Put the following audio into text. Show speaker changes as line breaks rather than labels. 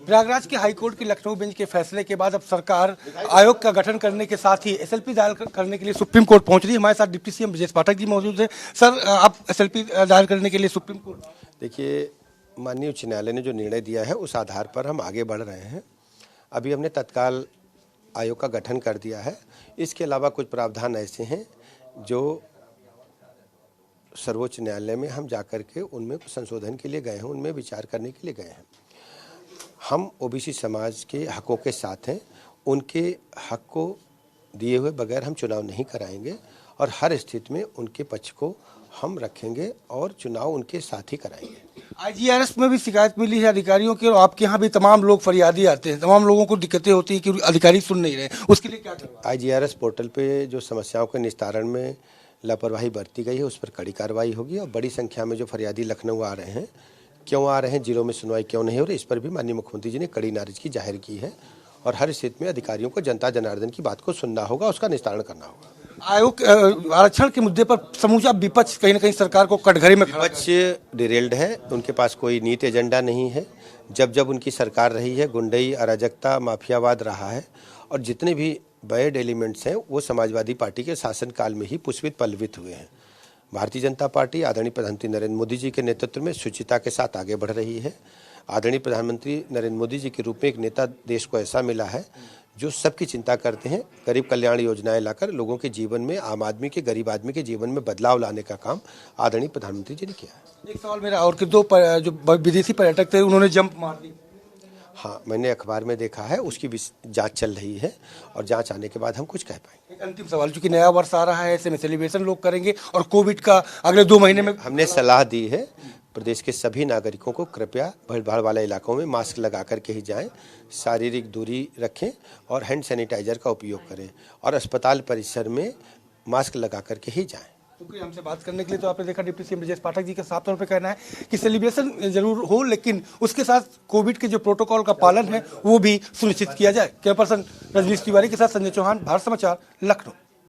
प्रयागराज के हाईकोर्ट के लखनऊ बेंच के फैसले के बाद अब सरकार आयोग का गठन करने के साथ ही एसएलपी दायर करने के लिए सुप्रीम कोर्ट पहुंच रही है। हमारे साथ डिप्टी सीएम ब्रजेश पाठक जी मौजूद हैं। सर, आप एसएलपी दायर करने के लिए सुप्रीम कोर्ट?
देखिए, माननीय उच्च न्यायालय ने जो निर्णय दिया है उस आधार पर हम आगे बढ़ रहे हैं। अभी हमने तत्काल आयोग का गठन कर दिया है। इसके अलावा कुछ प्रावधान ऐसे हैं जो सर्वोच्च न्यायालय में हम जाकर के उनमें संशोधन के लिए गए हैं, उनमें विचार करने के लिए गए हैं। हम ओबीसी समाज के हकों के साथ हैं। उनके हक को दिए हुए बगैर हम चुनाव नहीं कराएंगे और हर स्थिति में उनके पक्ष को हम रखेंगे और चुनाव उनके साथ ही कराएंगे।
आईजीआरएस में भी शिकायत मिली है अधिकारियों की, और आपके यहाँ भी तमाम लोग फरियादी आते हैं, तमाम लोगों को दिक्कतें होती हैं कि अधिकारी सुन नहीं रहे, उसके लिए क्या करना?
आईजीआरएस पोर्टल पे जो समस्याओं के निस्तारण में लापरवाही बरती गई है उस पर कड़ी कार्रवाई होगी और बड़ी संख्या में जो फरियादी लखनऊ आ रहे हैं, क्यों आ रहे हैं, जिलों में सुनवाई क्यों नहीं हो रही, इस पर भी माननीय मुख्यमंत्री जी ने कड़ी नाराजगी जाहिर की है और हर स्थिति में अधिकारियों को जनता जनार्दन की बात को सुनना होगा, उसका निस्तारण करना होगा।
आयोग आरक्षण के मुद्दे पर समूचा विपक्ष कहीं न कहीं सरकार को कटघरे में खड़ा
विपक्ष डिरेल्ड है, उनके पास कोई नीति एजेंडा नहीं है। जब जब उनकी सरकार रही है गुंडई, अराजकता, माफियावाद रहा है और जितने भी बैड एलिमेंट्स हैं वो समाजवादी पार्टी के शासनकाल में ही पुष्पित पल्लवित हुए हैं। भारतीय जनता पार्टी आदरणीय प्रधानमंत्री नरेंद्र मोदी जी के नेतृत्व में शुचिता के साथ आगे बढ़ रही है। आदरणीय प्रधानमंत्री नरेंद्र मोदी जी के रूप में एक नेता देश को ऐसा मिला है जो सबकी चिंता करते हैं। गरीब कल्याण योजनाएं लाकर लोगों के जीवन में, आम आदमी के, गरीब आदमी के जीवन में बदलाव लाने का काम आदरणीय प्रधानमंत्री जी ने किया है।
एक सवाल मेरा और कि दो जो विदेशी पर्यटक थे उन्होंने जंप मार दी।
हाँ, मैंने अखबार में देखा है, उसकी जांच चल रही है और जांच आने के बाद हम कुछ कह पाएंगे।
एक अंतिम सवाल, चूंकि नया वर्ष आ रहा है, ऐसे में सेलिब्रेशन लोग करेंगे और कोविड का अगले 2 महीने में
हमने सलाह दी है प्रदेश के सभी नागरिकों को कृपया भीड़-भाड़ वाले इलाकों में मास्क लगा करके ही जाएं, शारीरिक दूरी रखें और हैंड सैनिटाइजर का उपयोग करें और अस्पताल परिसर में मास्क लगा करके ही जाएं।
क्योंकि हमसे बात करने के लिए तो आपने देखा डिप्टी सीएम ब्रजेश पाठक जी का साफ तौर पे कहना है कि सेलिब्रेशन जरूर हो लेकिन उसके साथ कोविड के जो प्रोटोकॉल का पालन है वो भी सुनिश्चित किया जाए। कैमरा पर्सन रजनीश तिवारी के साथ संजय चौहान, भारत समाचार, लखनऊ।